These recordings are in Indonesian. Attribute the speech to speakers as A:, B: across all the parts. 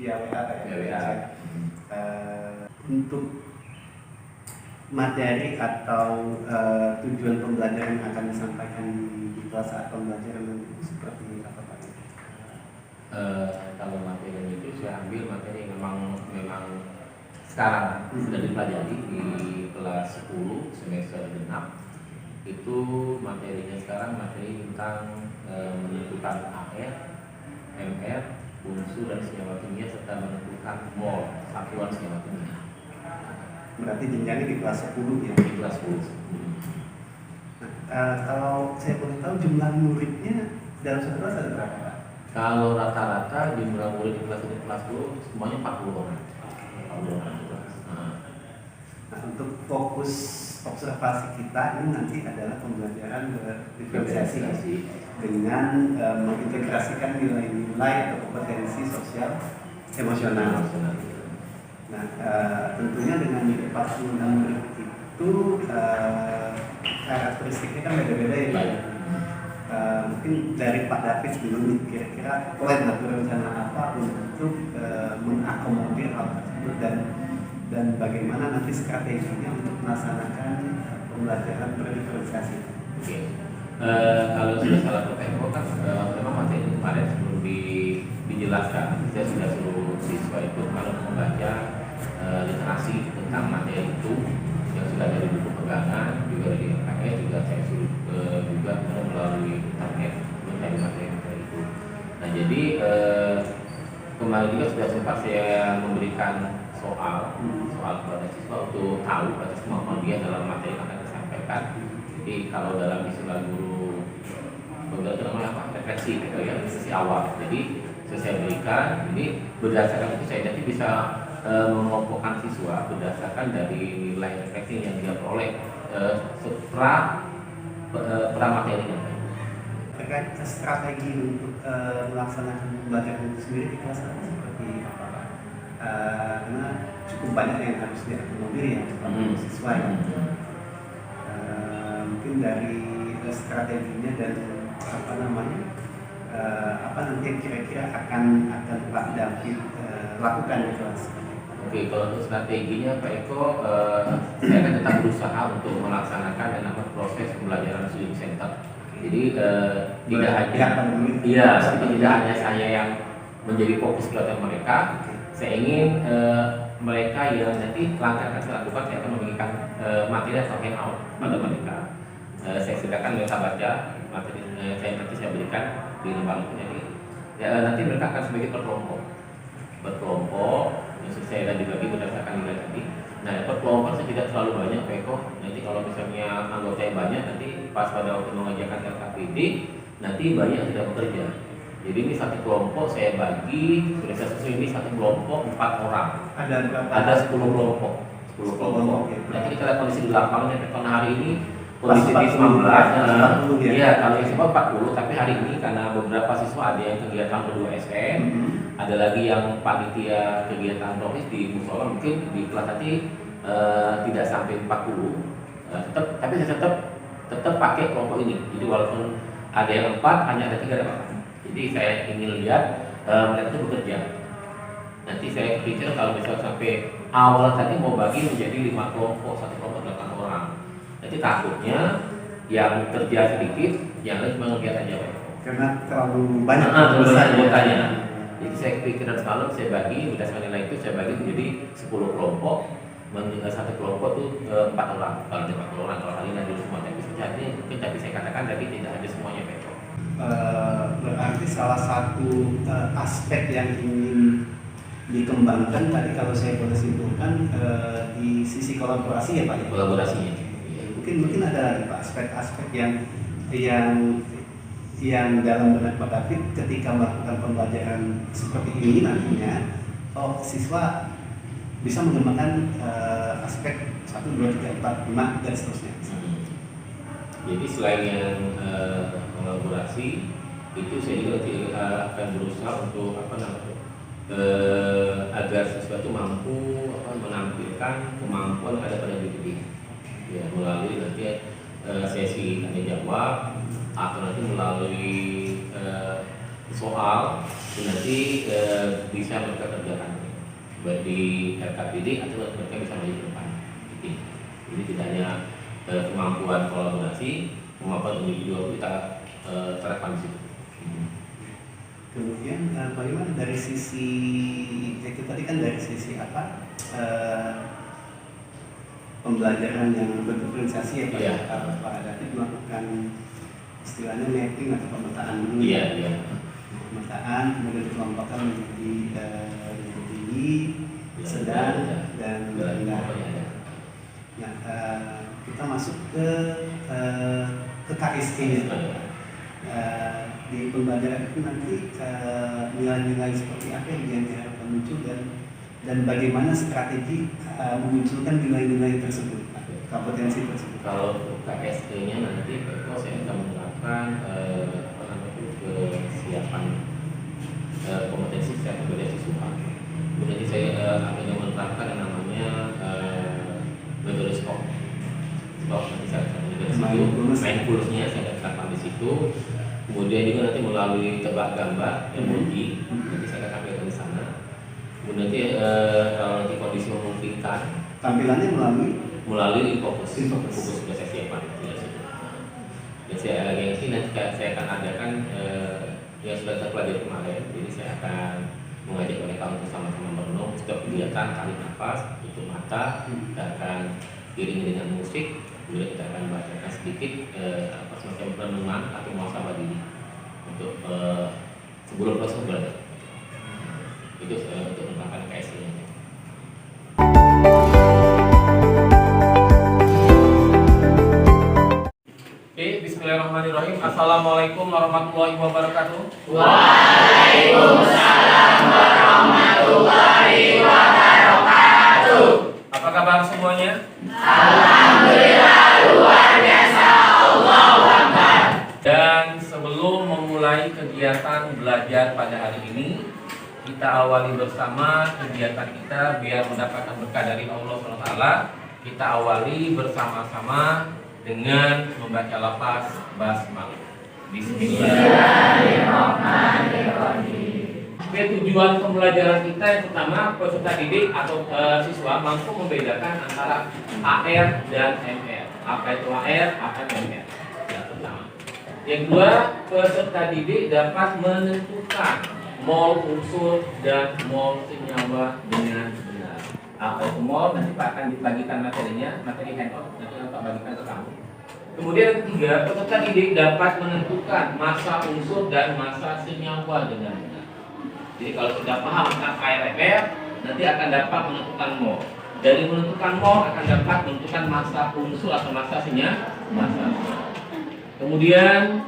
A: via WA
B: Ya, WA.
A: Untuk materi atau tujuan pembelajaran yang akan disampaikan di kelas saat pembelajaran itu seperti apa Pak?
B: Kalau materi itu saya ambil materi yang memang sekarang sudah dipelajari di kelas 10 semester genap. Itu materinya sekarang materi tentang menentukan AR, MR, unsur dan senyawa kimia serta menentukan mol satuan senyawa kimia.
A: Berarti jenjangnya di kelas 10 ya?
B: Di kelas 10.
A: Kalau saya boleh tahu jumlah muridnya dalam satu kelas ada berapa Pak?
B: Kalau rata-rata jumlah murid di kelas 10 semuanya 40 orang. 40 orang di kelas.
A: Nah, untuk fokus observasi kita ini nanti adalah pembelajaran diferensiasi dengan mengintegrasikan nilai-nilai atau kompetensi sosial emosional. Nah, tentunya dengan 46 murid itu karakteristiknya kan beda-beda ya Pak. Mungkin dari Pak David dulu nih, kira-kira plan atau rencana apa untuk mengakomodir hal tersebut dan bagaimana nanti strateginya untuk melaksanakan pembelajaran berdiferensiasi.
B: Oke. Kalau sudah salah Eko kan memang materi kemarin sebelum dijelaskan, saya sudah suruh siswa itu kalau membaca literasi tentang materi itu yang sudah dari buku pegangan juga dari MKS juga saya suruh juga melalui internet mencari materi itu. Nah jadi kemarin juga sudah sempat saya memberikan soal kepada siswa untuk tahu batas kemampuan dia dalam materi yang akan disampaikan. Jadi kalau dalam istilah guru itu namanya apa? Refleksi gitu ya, sesi awal. Jadi saya berikan, jadi berdasarkan itu saya nanti bisa mengelompokkan siswa berdasarkan dari nilai refleksi yang dia peroleh setelah materinya.
A: Terkait strategi untuk melaksanakan pembelajaran itu sendiri di kelas seperti apa Pak? Karena cukup banyak yang harus diakomodir ya siswa ya. Mungkin dari strateginya dan apa namanya apa nanti yang kira-kira akan Pak David lakukan di kelas.
B: Oke, kalau untuk strateginya Pak Eko, saya akan tetap berusaha untuk melaksanakan dan proses pembelajaran study center. Jadi tidak hanya saya yang menjadi fokus pelatihan mereka. Saya ingin mereka yang nanti langkah akan saya lakukan, saya akan memberikan materi atau handout pada mereka. Saya sediakan mereka baca materi nanti saya berikan di lembar ini. Nanti mereka akan sebagai berkelompok. Saya dibagi berdasarkan nilai tadi. Nah, per kelompok saya tidak terlalu banyak Eko. Nanti kalau misalnya anggota yang banyak, nanti pas pada waktu mengajarkan LKPD, nanti banyak yang tidak bekerja. Jadi ini satu kelompok saya bagi, sudah saya susun ini satu kelompok 4 orang.
A: Ada berapa?
B: Ada 10 kelompok. 10 kelompok. Nanti kita lihat kondisi di lapangan karena hari ini kondisi di 19. Iya, kalau yang siswa 40, tapi hari ini karena beberapa siswa ada yang kegiatan kedua SM, ada lagi yang panitia kegiatan rohis di musola, mungkin di kelas nanti tidak sampai 40. Tapi saya tetap pakai kelompok ini. Jadi walaupun ada yang 4, hanya ada 3 dapat. Jadi saya ingin lihat mereka itu bekerja. Nanti saya pikir kalau misalnya sampai awal tadi mau bagi menjadi 5 kelompok, satu kelompok 8 orang. Nanti takutnya yang kerja sedikit, yang lain cuma ngeliat aja.
A: Karena terlalu banyak
B: anggotanya. Jadi saya pikirkan selalu saya bagi berdasarkan nilai itu saya bagi menjadi 10 kelompok. Satu kelompok itu 4 orang. Kalau ada 4 orang, kalau kalian ada semua tapi sejati mungkin tapi saya katakan tapi tidak ada semuanya Petro.
A: Berarti salah satu aspek yang ingin dikembangkan tadi kalau saya boleh simpulkan di sisi kolaborasi ya Pak ya?
B: Kolaborasinya.
A: Mungkin ada lagi Pak aspek-aspek yang dalam benak Pak David ketika melakukan pembelajaran seperti ini nantinya siswa bisa mengembangkan aspek 1, 2, 3, 4, 5 dan seterusnya.
B: Jadi selain yang kolaborasi itu saya juga akan berusaha untuk agar siswa itu mampu menampilkan kemampuan yang ada pada diri dia. Ya, melalui nanti sesi tanya jawab atau nanti melalui soal nanti bisa mereka kerjakan baik di RKPD atau mereka bisa maju ke depan. Jadi tidak hanya kemampuan kolaborasi, kemampuan individual kita terapkan di situ.
A: Kemudian bagaimana dari sisi itu tadi kan dari sisi apa pembelajaran yang berdiferensiasi ya Pak?
B: Iya.
A: Pak David melakukan istilahnya mapping atau pemetaan dulu.
B: Iya.
A: Pemetaan kemudian dikelompokkan menjadi tinggi, sedang dan rendah. Nah, kita masuk ke KST-nya. Di pembelajaran itu nanti nilai-nilai seperti apa yang diharapkan muncul dan bagaimana strategi memunculkan nilai-nilai tersebut, kompetensi tersebut.
B: Kalau KST-nya nanti saya akan menerapkan kesiapan kompetensi secara berbeda siswa. Jadi saya akan menerapkan yang namanya metode SCOP. Nanti saya akan mindfulness-nya saya akan terapkan di situ. Kemudian juga nanti melalui tebak gambar emoji, nanti saya akan tampilkan di sana. Kemudian nanti kalau nanti kondisi memungkinkan,
A: tampilannya
B: melalui fokus sudah saya siapkan. Dan saya nanti saya akan adakan yang sudah terpelajari kemarin. Jadi saya akan mengajak mereka untuk sama-sama merenung setiap kegiatan tarik nafas, tutup mata, kita akan iringi dengan musik. Kemudian kita akan bacakan sedikit semacam renungan atau muhasabah diri untuk sebelum proses belajar. Itu untuk menerapkan KST-nya. Oke, bismillahirrahmanirrahim. Assalamualaikum warahmatullahi wabarakatuh.
C: Waalaikumsalam warahmatullahi wabarakatuh.
B: Apa kabar semuanya?
C: Alhamdulillah luar biasa. Allahu Akbar.
B: Dan sebelum memulai kegiatan belajar pada hari ini, kita awali bersama kegiatan kita biar mendapatkan berkah dari Allah SWT. Kita awali bersama-sama dengan membaca lafaz basmalah. Bismillahirrahmanirrahim. Tujuan pembelajaran kita yang pertama, peserta didik atau siswa mampu membedakan antara AR dan MR. Apa itu AR, apa itu MR? Yang pertama. Yang kedua, peserta didik dapat menentukan mol unsur dan mol senyawa dengan benar. Apa itu mol? Nanti Pak akan dibagikan materinya, materi handout nanti Pak bagikan ke kamu. Kemudian yang ketiga, peserta didik dapat menentukan massa unsur dan massa senyawa dengan benar. Jadi kalau sudah paham tentang AR/MR, nanti akan dapat menentukan mol. Dari menentukan mol akan dapat menentukan massa unsur atau massa senyawa. Kemudian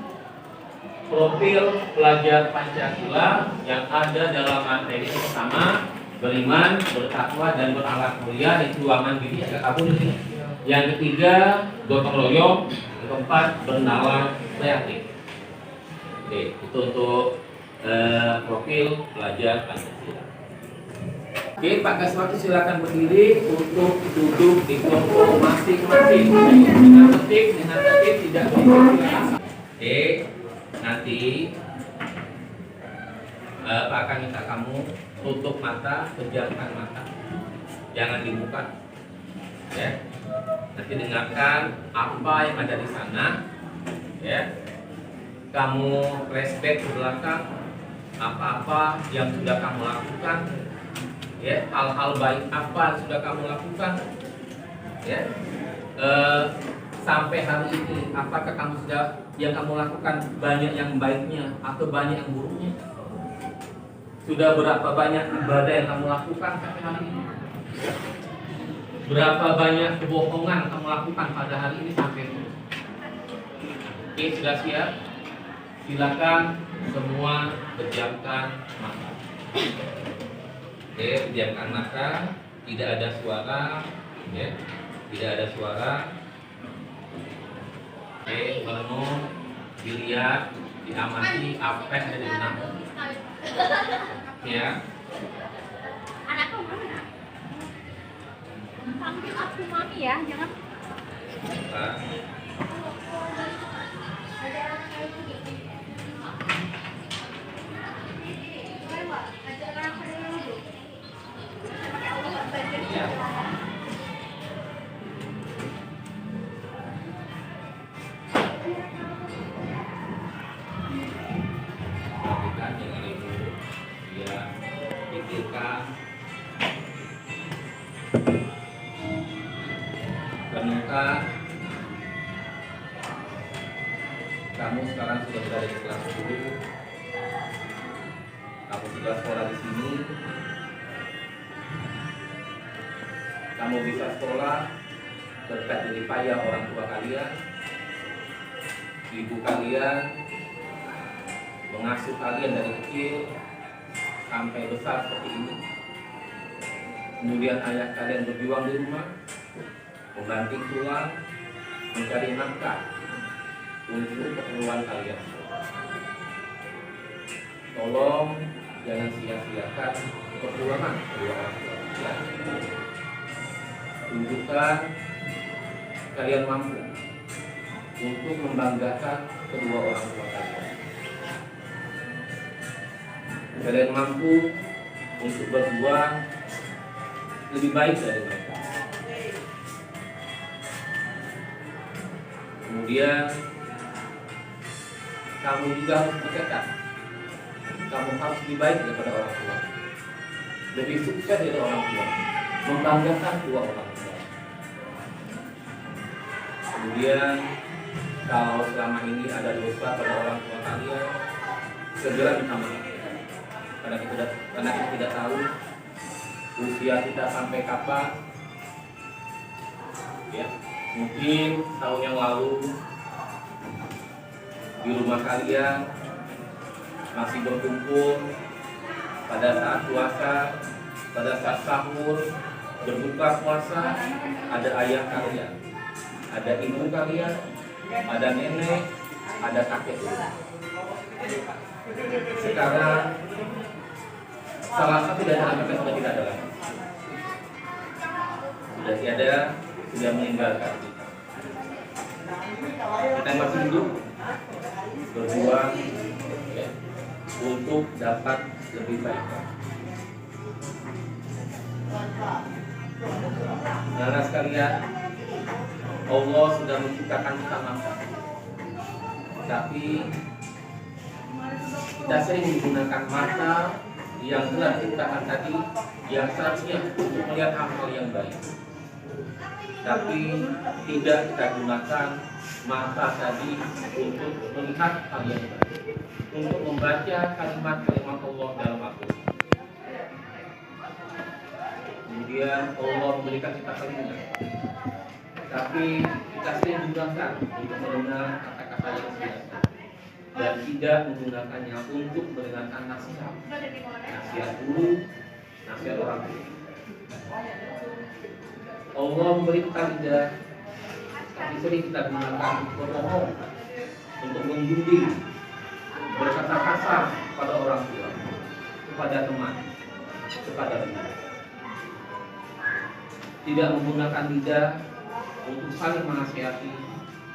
B: profil pelajar Pancasila yang ada dalam materi pertama, beriman, bertakwa dan berakhlak mulia, itu ruangan gini agak kabur ini. Yang ketiga, gotong royong. Yang keempat, bernalar kreatif. Oke, itu untuk profil pelajar Pancasila. Oke, Pak Kaswati silakan berdiri untuk duduk di kelompok masing-masing dengan tertib, tidak berisik. Oke, nanti Pak akan minta kamu tutup mata, pejamkan mata, jangan dibuka. Ya, nanti dengarkan apa yang ada di sana. Ya, kamu flashback ke belakang. Apa-apa yang sudah kamu lakukan, ya, hal-hal baik apa yang sudah kamu lakukan, ya, sampai hari ini, apakah kamu sudah yang kamu lakukan banyak yang baiknya atau banyak yang buruknya? Sudah berapa banyak ibadah yang kamu lakukan sampai hari ini? Berapa banyak kebohongan kamu lakukan pada hari ini sampai ini? Oke, sudah siap? Silakan semua pejamkan mata. Oke, pejamkan mata. Tidak ada suara, ya. Tidak ada suara. Oke, merenung, dilihat, diamati apa yang ada di benak. Ya.
D: Anakku mana? Panggil aku mami ya, jangan.
B: Ternyata kamu sekarang sudah berada di kelas 10. Kamu sudah sekolah di sini. Kamu bisa sekolah berkat jerih payah orang tua kalian. Ibu kalian mengasuh kalian dari kecil sampai besar seperti ini. Kemudian ayah kalian berjuang di rumah, membanting tulang, mencari nafkah untuk keperluan kalian. Tolong jangan sia-siakan perjuangan kedua orang tua kalian. Tunjukkan kalian mampu untuk membanggakan kedua orang tua kalian. Kalian mampu untuk berjuang lebih baik dari mereka. Kemudian kamu juga harus bertekad. Kamu harus lebih baik daripada orang tua, lebih sukses dari orang tua, membanggakan kedua orang tua. Kemudian kalau selama ini ada dosa pada orang tua kalian, segera minta maaf. Karena kita tidak tahu usia kita sampai kapan. Ya, mungkin tahun yang lalu di rumah kalian masih berkumpul pada saat puasa, pada saat sahur, berbuka puasa, ada ayah kalian, ada ibu kalian, ada nenek, ada kakek. Sekarang salah satu dari anak kita sudah tidak ada lagi, sudah tiada, sudah meninggalkan kita. Kita masih hidup berjuang ya, untuk dapat lebih baik. Saudara sekalian, Allah sudah menciptakan kita mata, tapi kita sering menggunakan mata yang telah diciptakan tadi yang seharusnya untuk melihat hal-hal yang baik, tapi tidak kita gunakan mata tadi untuk melihat hal yang baik, untuk membaca kalimat-kalimat Allah dalam Al-Quran. Kemudian Allah memberikan kita telinga, tapi kita sering gunakan untuk mendengar kata-kata yang biasa dan tidak menggunakannya untuk mendengarkan nasihat guru, nasihat orang tua. Allah memberi kita lidah, tapi sering kita gunakan untuk berbohong, untuk menjudi, berkata kasar pada orang tua, kepada teman, kepada teman. Tidak menggunakan lidah untuk saling menasihati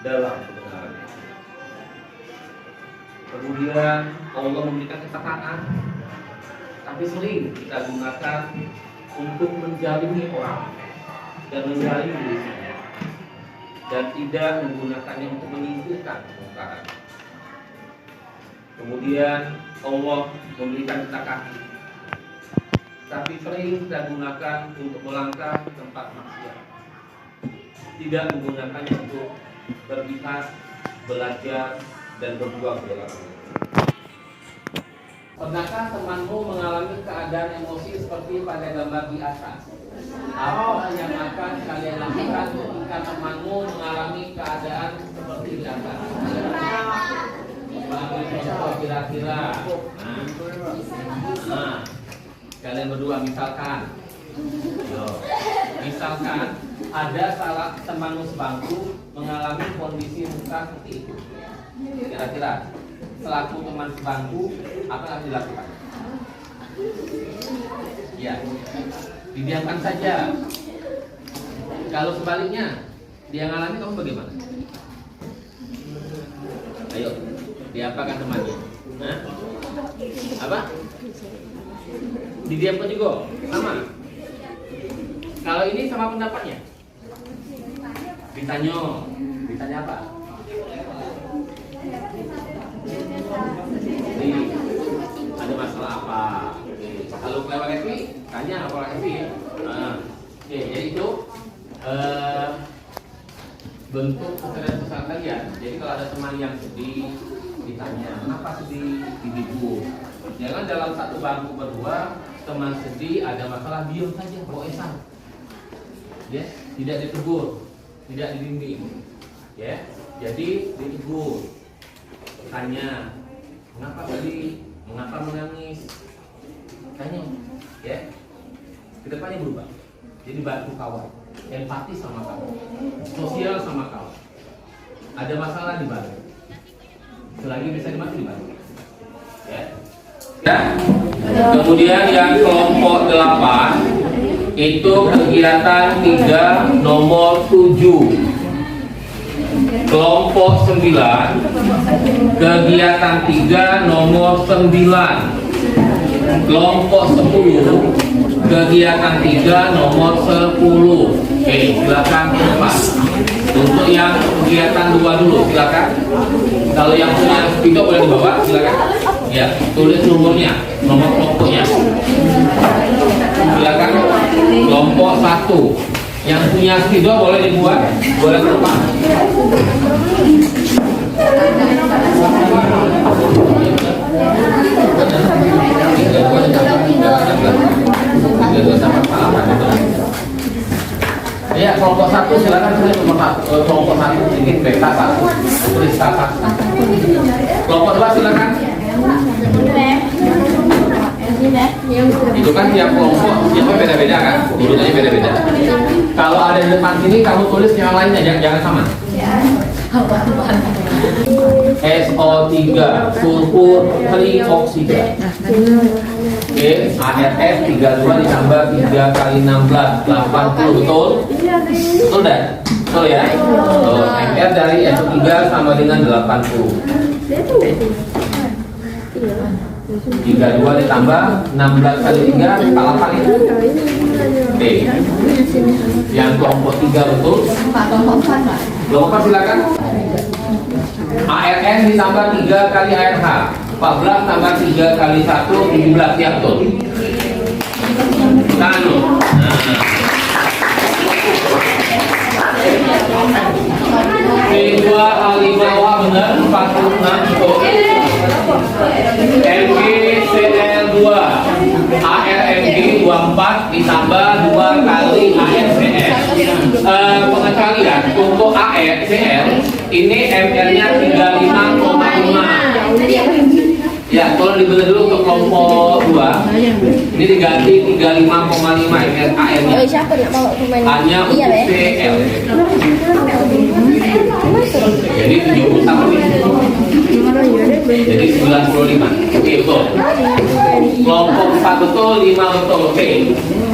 B: dalam kebenaran. Kemudian Allah memberikan kita tangan, tapi sering kita gunakan untuk menjalimi orang dan menjalimi diri sendiri, dan tidak menggunakannya untuk menyimpulkan kemungkaran. Kemudian Allah memberikan kita kaki, tapi sering kita gunakan untuk melangkah ke tempat maksiat, tidak menggunakannya untuk berjihad, belajar, dan berjuang dalam. Pernahkah temanmu mengalami keadaan emosi seperti pada gambar di atas? Apa yang akan kalian lakukan ketika temanmu mengalami keadaan seperti di atas? Ambil contoh kira-kira. Nah, kalian berdua misalkan, misalkan ada salah temanmu sebangku mengalami kondisi muka seperti itu. Kira-kira selaku teman sebangku apa yang harus dilakukan? Ya, didiamkan saja. Kalau sebaliknya dia ngalami, kamu bagaimana? Ayo, diapakan temannya? Nah, apa? Didiamkan juga, sama. Kalau ini sama pendapatnya, ditanya apa? Nih, ada masalah apa? Kalau kelewat Evi, tanya apa Evi? Oke, yang sedih ditanya, kenapa sedih? Dihibur. Jangan dalam satu bangku berdua, teman sedih ada masalah diam saja, boesan. Ya, tidak ditegur, tidak dibimbing. Ya, jadi ditegur. Tanya, mengapa sedih? Mengapa menangis? Tanya, ya. Kedepannya berubah. Jadi bantu kawan, empati sama kawan, sosial sama kawan. Ada masalah dibantu. Selagi bisa dibantu dibantu. Ya. Ya. Kemudian yang kelompok 8 itu kegiatan 3 nomor 7. Kelompok 9 kegiatan 3 nomor 9. Kelompok 10 kegiatan 3 nomor 10. Oke, silakan Pak. Untuk yang kegiatan 2 dulu silakan. Kalau yang punya video boleh dibawa, silakan. Ya, tulis nomornya, nomor kelompoknya. Silakan. Kelompok 1. Yang punya video boleh dibuat, boleh Pak. Ya, kelompok 1 silakan tulis nomor 1. Kelompok 1 sedikit beta 1, tulis 1. Kelompok 2 silakan. Itu kan tiap kelompok siapa beda-beda kan? Urutannya beda-beda. Kalau ada di depan sini kamu tulis yang lainnya, jangan sama. SO3 sulfur trioksida. Oke, ARS 32 ditambah 3 kali 16 80, betul? Betul dah? Betul ya? MR dari SO3 sama dengan 80. 32 ditambah 16 kali 3 kalah kali. Oke. Yang kelompok 3 betul? Kelompok silakan. ARN ditambah 3 kali ARH 14 tambah 3 kali 1 17, ya betul. Tanu. P2H5OH benar 46 betul. MgCl2 ARMg 24 ditambah 2 kali ArCl. Pengekalian untuk ArCl ini MR-nya 35,5. Ya, tolong dibelah dulu untuk kelompok 2. Ini diganti 35,5 MR AR-nya. Hanya untuk Cl. Jadi 71 ini. Jadi 95. Oke, betul. Kelompok 4 betul, 5 betul. Oke.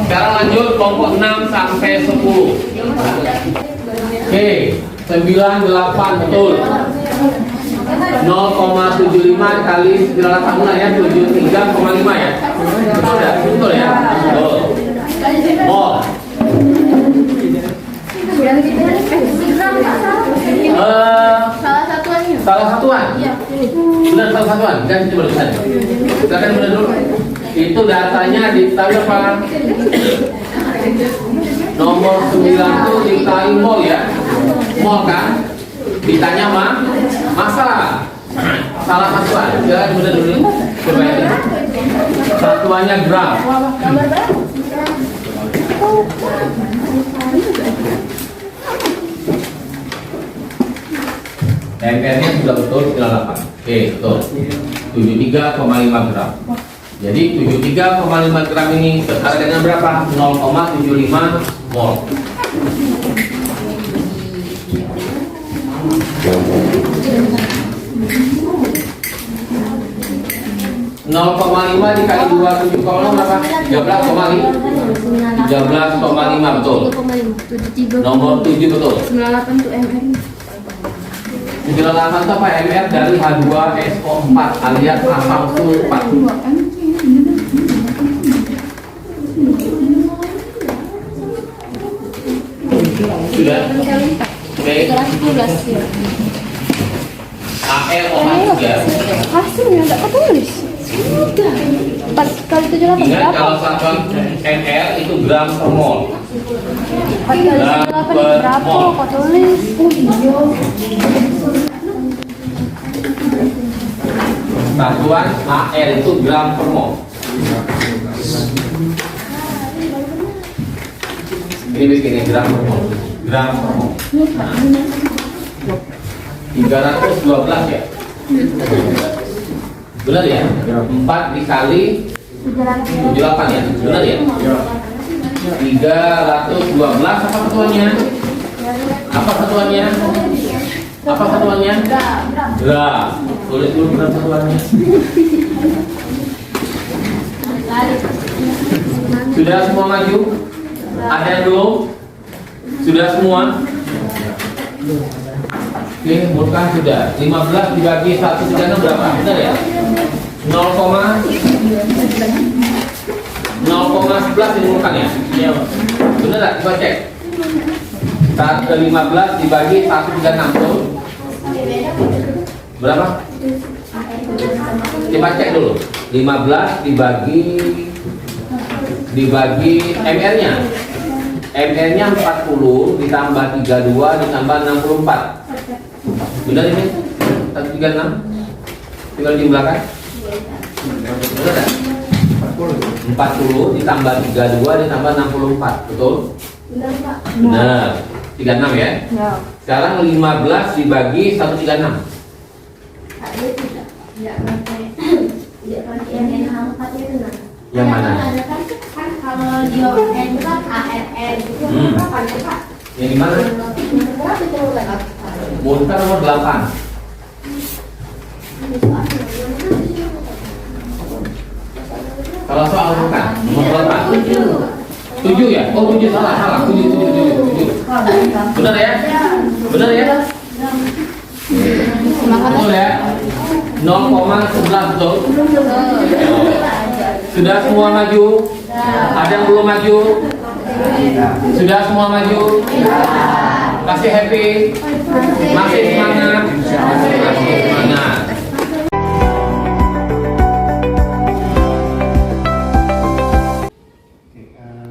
B: Sekarang lanjut kelompok 6 sampai 10. Oke, 98 betul. 0,75 kali 98 bulan ya, 73,5 ya. Betul ya? Betul ya? Betul. Oh. Salah satuan. Benar, salah satuan. Dan coba lihat. Silakan benar dulu. Itu datanya dikali apa? Nomor 9 itu dikali mol ya. Mol kan? Ditanya masalah. Salah satuan. Silakan benar dulu. Coba ya. Satuannya gram. MR-nya sudah betul 98. Oke, betul. 73,5 gram. Jadi 73,5 gram ini harganya berapa? 0,75 mol. ,5 dikali 27,5 berapa? 13,5 betul. Nomor 7 betul.
E: 98 tuh MR.
B: 98 itu apa? MR dari H2SO4 alias asam sulfat. Sudah? Oke. ALOH3.
E: Hasilnya enggak ketulis. Sudah. 4 kali 78
B: Ingat
E: berapa?
B: kalau satuan ml itu gram per mol.
E: 4 kali 78 berapa? Kok tulis? Oh iya.
B: Satuan AR itu gram per mol. Ini begini gram per mol. Gram per mol. Nah, 312 ya. Benar ya? 4 dikali 78 ya? Benar ya? 312 apa satuannya? Apa satuannya? Apa satuannya? Gram. Tulis dulu gram satuannya. Sudah semua maju? Ada yang belum? Sudah semua? Oke, bukan sudah. 15 dibagi 136 berapa? Benar ya? 0,11 dimulkan ya? Iya. Benar tak? Coba cek. 15 dibagi 136 betul? Berapa? Coba cek dulu. 15 dibagi MR-nya. MR-nya 40 ditambah 32 ditambah 64. Benar ini? 136? Tinggal jumlahkan. Benar tak? 40 ditambah 32 ditambah 64. Betul? Benar. 36 ya? Sekarang 15 dibagi 136. Yang mana?
C: Kan kalau di ON itu kan ARN itu berapa ya Pak?
B: Yang di mana? Muntah nomor 8. Kalau soal bukan nomor berapa? 7 ya? Oh 7 salah 7. Benar ya? Benar ya? Betul ya? 0,11 betul? Sudah semua maju? Ada yang belum maju? Sudah semua maju? Masih happy? Masih semangat? Masih semangat.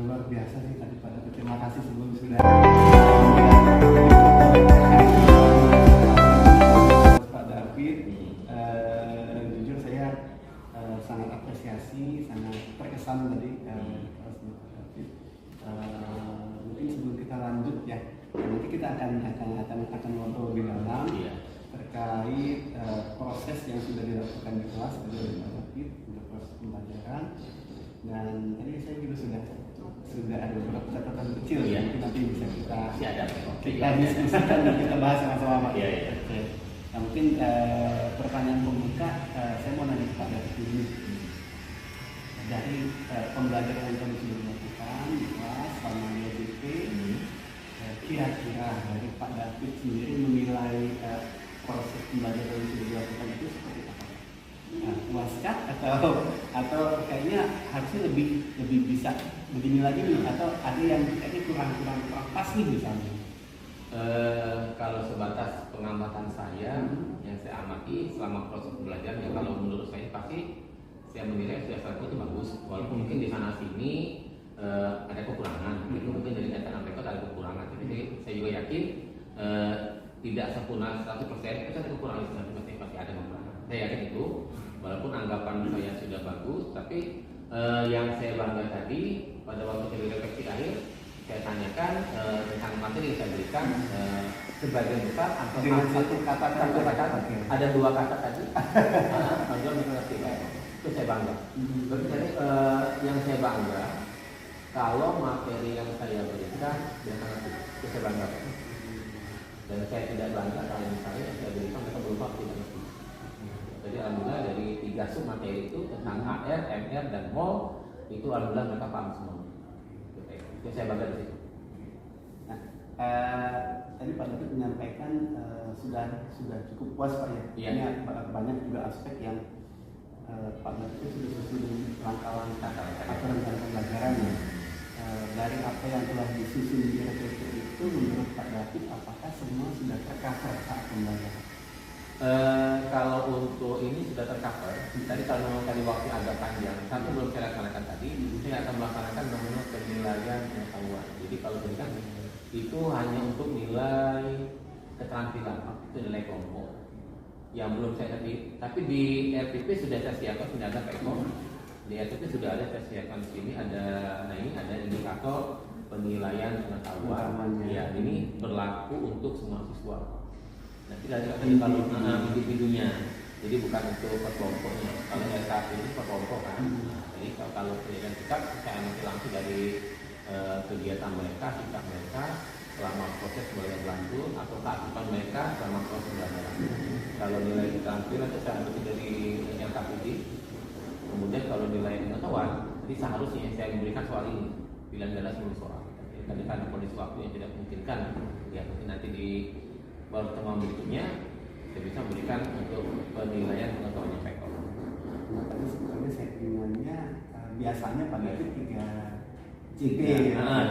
A: Luar biasa sih tadi pada terima kasih sebelum sudah Pak David. Jujur saya sangat apresiasi, sangat terkesan tadi Pak David. Mungkin sebelum kita lanjut ya, nanti kita akan ngobrol lebih dalam terkait proses yang sudah dilakukan di kelas oleh Pak David untuk proses pembelajaran. Dan tadi saya juga sudah ada beberapa catatan kecil ya, mungkin nanti bisa kita diskusikan dan kita bahas sama-sama Pak. Oke. Nah, mungkin pertanyaan pembuka saya mau nanya ke Pak David dulu. Dari pembelajaran yang kami sudah lakukan di kelas selama DP, kira-kira dari Pak David sendiri menilai proses pembelajaran yang sudah dilakukan itu seperti apa? Puaskah atau kayaknya harusnya lebih bisa begini lagi nih, atau ada yang kayaknya kurang pas nih misalnya?
B: Kalau sebatas pengamatan saya yang saya amati selama proses pembelajaran, ya kalau menurut saya pasti saya menilai sudah itu bagus, walaupun mungkin di sana sini ada kekurangan, mungkin dari catatan mereka ada kekurangan. Jadi saya juga yakin tidak sempurna 100%, itu ada kekurangan di sana, pasti ada kekurangan. Saya yakin itu, walaupun anggapan saya sudah bagus, tapi yang saya bangga tadi pada waktu saya refleksi akhir, saya tanyakan tentang materi yang saya berikan, sebagian besar atau dengan satu kata, ada 2 kata tadi, itu saya bangga. Jadi yang saya bangga kalau materi yang saya berikan dia sangat baik, itu saya bangga. Dan saya tidak bangga kalau misalnya yang saya berikan mereka berupa tidak ngerti. Jadi alhamdulillah dari 3 sub materi itu tentang AR, MR, dan mol itu alhamdulillah mereka paham semua. Itu saya bangga di situ.
A: Nah, tadi Pak David menyampaikan sudah cukup puas Pak ya.
B: Iya.
A: Ini banyak juga aspek yang Pak David sudah susun langkah-langkah atau rencana pembelajaran ya. Dari apa yang telah disusun di RPP itu, menurut Pak David apakah semua sudah tercover saat pembelajaran?
B: Kalau untuk ini sudah tercover. Tadi kalau tadi waktu agak panjang, satu belum saya laksanakan tadi, saya akan melaksanakan namanya penilaian pengetahuan. Jadi kalau ini kan itu hanya untuk nilai keterampilan, itu nilai kelompok. yang belum saya tadi, tapi di RTP sudah saya siapkan, sudah ada Pak Eko. Di RTP sudah ada saya siapkan di sini ada, nah ini ada indikator penilaian pengetahuan. Ya, ini berlaku untuk semua siswa. Nanti tadi kalau individunya, jadi bukan untuk per kelompoknya. Kalau saya saat ini per kelompok kan. Jadi kalau penilaian sikap saya ambil langsung dari kegiatan mereka, sikap mereka selama proses belajar berlangsung atau keaktifan mereka selama proses belajar. Kalau nilai keterampilan itu saya ambil dari LKPD. Kemudian kalau nilai pengetahuan, jadi seharusnya yang saya memberikan soal ini pilihan ganda 10 soal. Jadi karena kondisi waktu yang tidak memungkinkan, ya mungkin nanti di pertemuan berikutnya saya bisa memberikan untuk penilaian pengetahuannya Pak Eko.
A: Tapi sebetulnya settingannya biasanya pada itu 3 JP.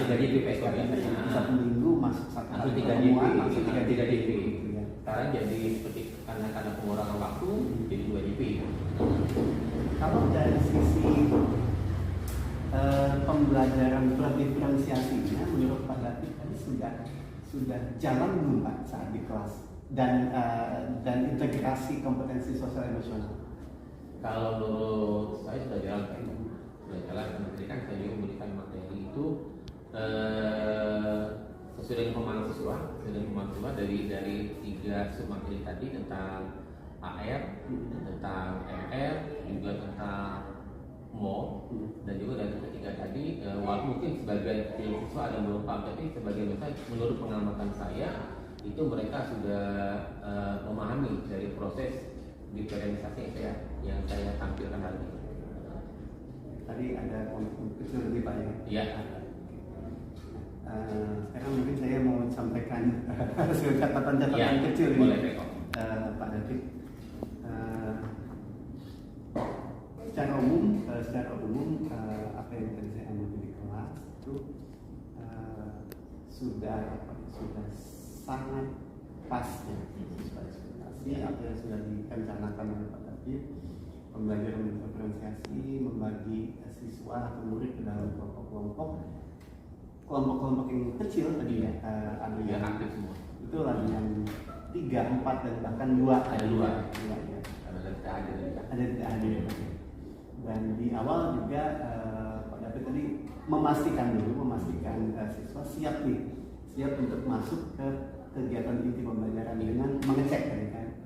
B: Tiga JP Pak Eko biasanya.
A: Satu minggu masuk satu
B: Atau
A: kali
B: 3 JP,
A: pertemuan, masuk
B: tiga JP.
A: Ya.
B: Sekarang jadi seperti karena pengurangan waktu jadi 2 JP.
A: Kalau dari sisi pembelajaran berdiferensiasinya, menurut Pak David tadi sudah jalan belum Pak saat di kelas dan integrasi kompetensi sosial emosional?
B: Kalau menurut saya sudah jalan Pak Eko. Sudah jalan, nanti kan saya juga memberikan materi itu sesuai dengan pemahaman siswa, dari 3 submateri tadi tentang AR, tentang MR, juga tentang MO, dan juga dari ketiga tadi, walaupun mungkin sebagian siswa ada yang belum paham, tapi sebagian besar menurut pengamatan saya itu mereka sudah memahami dari proses diferensiasi yang saya tampilkan hari ini.
A: Tadi ada konflik kecil lebih Pak ya?
B: Iya.
A: Sekarang mungkin saya mau sampaikan hasil catatan-catatan kecil
B: boleh,
A: ini, Pak David. Secara umum apa yang tadi saya ambil di kelas itu sudah sangat pas ya, sesuai ekspektasi apa yang sudah direncanakan oleh Pak David. Pembelajaran diferensiasi, membagi siswa atau murid ke dalam kelompok-kelompok yang kecil tadi ya, ada yang
B: aktif semua.
A: Betul, ada yang 3, 4 dan bahkan 2
B: Ada 2
A: ya.
B: Ada
A: tidak hadir. Dan di awal juga Pak David tadi memastikan siswa siap untuk masuk ke kegiatan inti pembelajaran dengan mengecek tadi kan,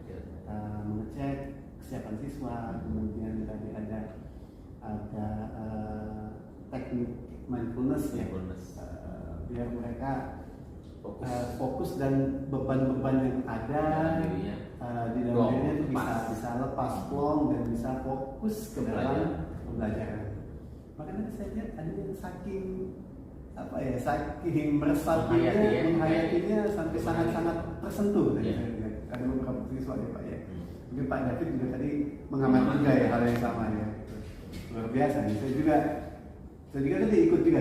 A: mengecek kesiapan siswa, kemudian tadi ada teknik mindfulness ya, biar mereka fokus dan beban-beban yang ada di dalam dirinya itu bisa lepas plong dan bisa fokus ke dalam pembelajaran. Makanya saya lihat ada yang saking meresapinya, menghayatinya sampai sangat-sangat tersentuh. Ada beberapa siswa ya Pak ya. Mungkin Pak David juga tadi mengamati juga ya hal yang sama ya. Luar biasa. Saya juga tadi ikut juga.